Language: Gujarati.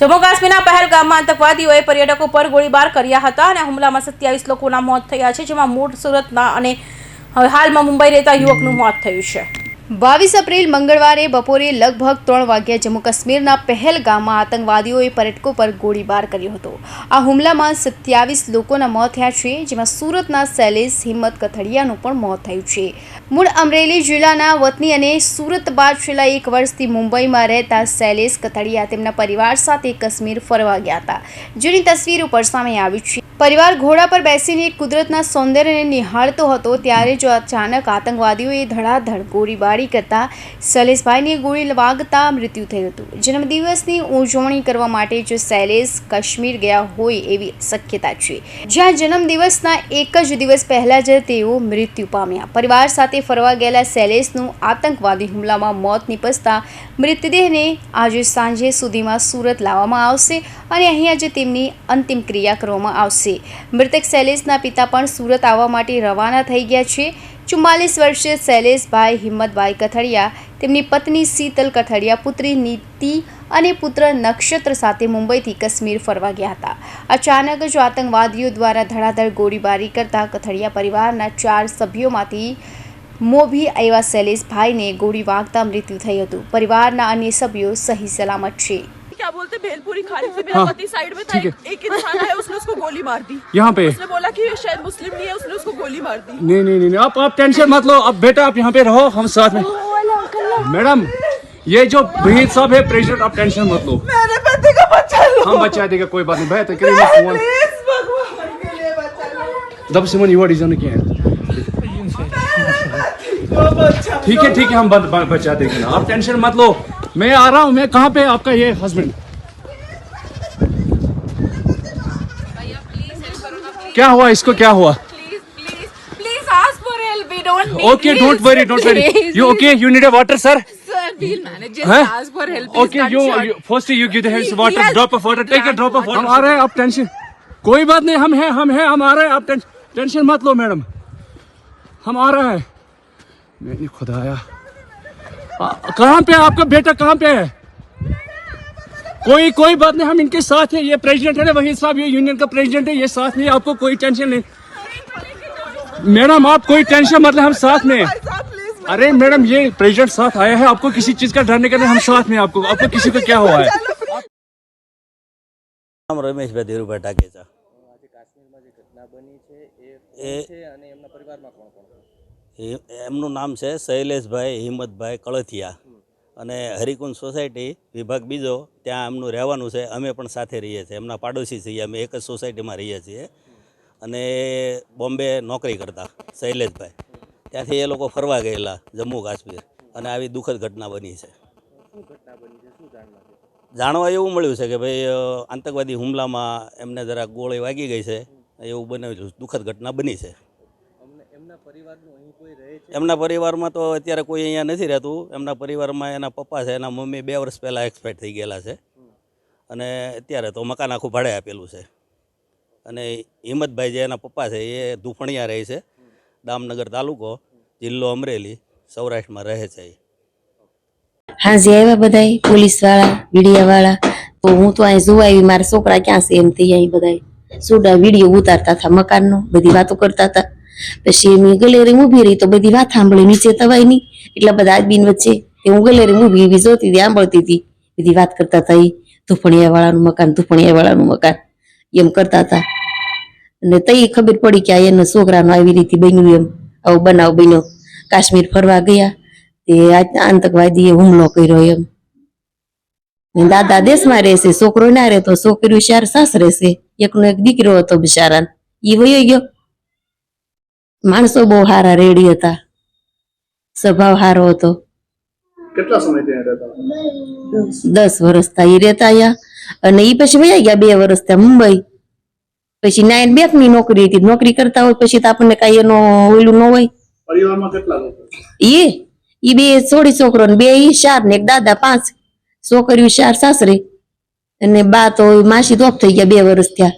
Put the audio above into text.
જમ્મુ કાશ્મીરના પહેલગામમાં આતંકવાદીઓએ પર્યટકો પર ગોળીબાર કર્યા હતા અને હુમલામાં 27 લોકોના મોત થયા છે, જેમાં મૂળ સુરતના અને હાલમાં મુંબઈ રહેતા યુવકનું મોત થયું છે। 22 એપ્રિલ મંગળવારે બપોરે લગભગ 3 વાગ્યે જમ્મુ કાશ્મીરના પહેલગામમાં આતંકવાદીઓએ પર્યટકો પર ગોળીબાર કર્યો હતો। આ હુમલામાં 27 લોકોના મોત થયા છે, જેમાં સુરતના શૈલેષ હિંમત કથડિયાનું પણ મોત થયું છે। મૂળ અમરેલી જિલ્લાના વતની અને સુરત બાદ છેલ્લા 1 વર્ષથી મુંબઈમાં રહેતા શૈલેષ કથડિયા તેમના પરિવાર સાથે કાશ્મીર ફરવા ગયા હતા, જેની તસવીરો પર સામે આવી છે। પરિવાર ઘોડા પર બેસીને કુદરતના સૌંદર્યને નિહાળતો હતો ત્યારે જો અચાનક આતંકવાદીઓએ ધડાધડ ગોળીબારી કરતા શૈલેષભાઈને ગોળી વાગતા મૃત્યુ થયું હતું। જન્મદિવસની ઉજવણી કરવા માટે જો શૈલેષ કાશ્મીર ગયા હોય એવી શક્યતા છે, જ્યાં જન્મદિવસના એક જ દિવસ પહેલા જ તેઓ મૃત્યુ પામ્યા। પરિવાર સાથે ફરવા ગયેલા શૈલેષનું આતંકવાદી હુમલામાં મોત નિપજતા મૃતદેહને આજે સાંજે સુધીમાં સુરત લાવવામાં આવશે અને અહીં આજે તેમની અંતિમ ક્રિયા કરવામાં આવશે। મૃતક શૈલેષના પિતા પણ સુરત આવવા માટે રવાના થઈ ગયા છે। 44 વર્ષીય શૈલેષભાઈ હિંમતભાઈ કથડિયા તેમની પત્ની શીતલ કથડિયા, પુત્રી નીતિ અને પુત્ર નક્ષત્ર સાથે મુંબઈથી કાશ્મીર ફરવા ગયા હતા। અચાનક જ આતંકવાદીઓ દ્વારા ધડાધડ ગોળીબારી કરતા કથડિયા પરિવારના 4 સભ્યોમાંથી મોભી આવ્યા શૈલેષભાઈને ગોળી वागता मृत्यु થઈ હતું। પરિવારના અન્ય સભ્યો સહી સલામત છે। क्या बोलते भेलपुरी खाड़ी से मेरा पति साइड में था, एक इंसान आया, उसने उसको गोली मार दी। यहाँ पे उसने बोला कि शायद मुस्लिम नहीं है, उसने उसको गोली मार दी। नहीं आप टेंशन मत लो। अब बेटा आप यहाँ पे रहो, हम साथ में। मैडम ये जो भहीर साहब है प्रेसिडेंट, आप टेंशन मत लो। मेरे पति का बच्चा लो। हम बचा देगा, कोई बात नहीं। भाई तो करिए फोन प्लीज भगवान के लिए बचा लो। दब सिमन युवा डिजाइन किया है। ठीक है हम बचा देंगे ना, आप टेंशन मत लो। मैं आ रहा हूँ। मैं कहाँ पे आपका ये हस्बैंड क्या हुआ, इसको क्या हुआ? Please ask for help. We don't need Okay, don't worry. You okay? You need a water, sir? Sir, we'll manage. Just Huh? ask for help. Okay, you first you give the hands water, Yes. drop of water, take a drop of water. हम आ रहे हैं, आप टेंशन कोई बात नहीं, हम हैं, हम आ रहे हैं, आप टेंशन मत लो मैडम, हम आ रहे हैं। मैंने खुदाया कहाँ पे आपका बेटा, कहाँ पे है? कोई बात नहीं, हम इनके साथ हैं। ये प्रेसिडेंट है ना वही साहब, ये यूनियन का प्रेसिडेंट है, ये साथ में, आपको कोई टेंशन नहीं। मैडम आप कोई टेंशन मत ले, हम साथ में हैं। अरे मैडम ये प्रेसिडेंट साथ आया है, आपको किसी चीज का डरने का नहीं, हम साथ में। आपको किसी को क्या हुआ है? નામ રમેશભાઈ ધીરુભાઈ ટાકેચા। એમનું નામ છે શૈલેષભાઈ હિંમતભાઈ કળથિયા અને હરિકુંજ સોસાયટી વિભાગ બીજો, ત્યાં એમનું રહેવાનું છે। અમે પણ સાથે રહીએ છીએ, એમના પાડોશી છીએ, અમે એક જ સોસાયટીમાં રહીએ છીએ। અને બોમ્બે નોકરી કરતા શૈલેષભાઈ, ત્યાંથી એ લોકો ફરવા ગયેલા જમ્મુ કાશ્મીર અને આવી દુઃખદ ઘટના બની છે। જાણવા એવું મળ્યું છે કે ભાઈ આતંકવાદી હુમલામાં એમને જરા ગોળી વાગી ગઈ છે, એવું બનેલું દુઃખદ ઘટના બની છે। એમના પરિવારમાં તો અત્યારે કોઈ અહીંયા નથી રહેતું। એમના પરિવારમાં એના પપ્પા છે, એના મમ્મી 2 વર્ષ પહેલાં એક્સપાયર થઈ ગયેલા છે અને અત્યારે તો મકાન આખું ભાડે આપેલું છે। અને હિંમતભાઈ જે એના પપ્પા છે એ ધુફણિયા રહે છે, દામનગર તાલુકો, જિલ્લો અમરેલી, સૌરાષ્ટ્રમાં રહે છે। હાજી આવ્યા બધા પોલીસવાળા, મીડિયાવાળા, તો હું તો અહીં જોવા આવી, મારા છોકરા ક્યાં છે એમ થઈ અહીં બધા સોડા વિડીયો ઉતારતા હતા મકાનનો, બધી વાતો કરતા હતા। પછી મેં ગેલેરી ઊભી રહી તો બધી વાત સાંભળી, નીચે તવાય નહીં એટલા બધા આદમીન વચ્ચે હું ગેલેરી ઊભી એવી જોતી હતી, સાંભળતી હતી, બધી વાત કરતા હતા। એ ધુફણિયાવાળાનું મકાન એમ કરતા હતા। અને તઈ ખબર પડી કે આ એના છોકરાનો આવી રીતે બન્યું, એમ આવો બનાવ બન્યો। કાશ્મીર ફરવા ગયા તે આતંકવાદીએ હુમલો કર્યો એમ। દાદા દેશમાં રહેશે, છોકરો ના રહેતો, છોકરીઓ 4 સાસરે છે, એકનો એક દીકરો હતો બિચારા, એ વયો ગયો। માણસો બહુ સારા રેડી હતા, સ્વભાવ સારો હતો। કેટલા સમયથી રહેતા? 10 વર્ષ થયા એ રહેતા અહીંયા, અને એ પછી વયા ગયા 2 વર્ષ થયા મુંબઈ। પછી 9 બેંક ની નોકરી હતી, નોકરી કરતા હોય પછી તો આપણને કઈ એનો ઓલું ન હોય। પરિવારમાં કેટલા લોકો? એ 2 છોડી છોકરો ને 2 ઈ 4 ને એક દાદા 5, છોકરીઓ 4 સાસરે, અને બા તો માસી તો ઓફ થઈ ગયા 2 વર્ષ થયા।